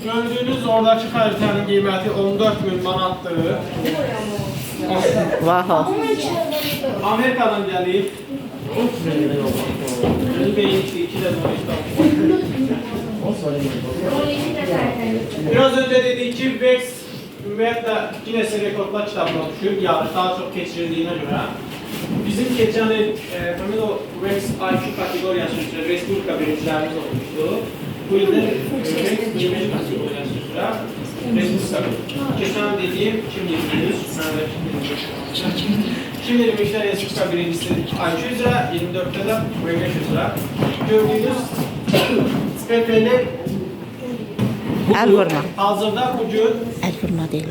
Gördüğünüz oradaki xəritənin qiyməti 14.000 manatdır. Vaho. Amerikadan gəlib. İki də Biraz önce dedik ki, Vex ümumiyyətlə Guinness Rekordlar kitabına düşür, yarış daha çox keçirildiyinə görə. Bizim keçən il həmin o Vex IQ kateqoriyası üzrə Respublika birincilərimiz olmuşdu. Bu ildə Vex 20 kateqoriyası üzrə Respublika. Keçən dediyim 2023-də Respublika birincisi IQ üzrə, 24'də də Vex üzrə. Gördüğünüz PPL El vurma. hazırda bugün El vurma değil.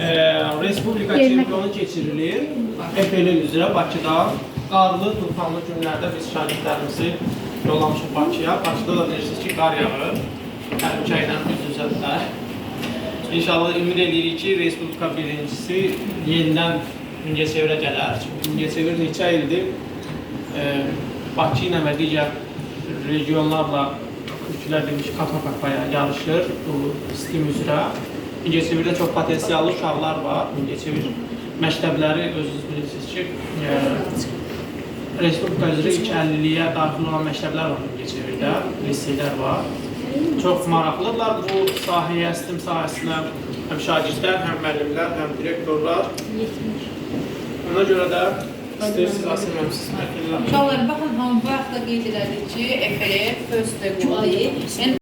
Respublika çempionu keçirilir. PPL üzrə Bakıda. Qarlı, tufanlı günlərdə biz şagirdlərimizi yollamışıq Bakıya. Bakıda da bilirsiniz ki, qar yağır. Təhlükə ilə üz-üzədirlər. İnşallah ümid edirik ki, Respublika birincisi yenidən Mingəçevirə gələr. Çünki Mingəçevir neçə ildir Bakı ilə və digər regionlarla ülkələr demiş kafa-kafaya yarışır bu sistem üzrə. Mingəçevirdə çox potensiallı uşaqlar var. Mingəçevir məktəbləri özünüz bilirsiniz ki, Respublika üzrə ilk 50'liyə daxil olan məktəblər var Mingəçevirdə, liseylər var. Çox maraqlıdırlar bu sahəyə, sistem sahəsinə həm şagirdlər, həm müəllimlər, həm direktorlar. Ona görə də İstəyirsiniz, Asım mənim siz mərkəzlər. Uşaqlar, baxın, bu haqda qeyd elədik ki, EFL, First Degree,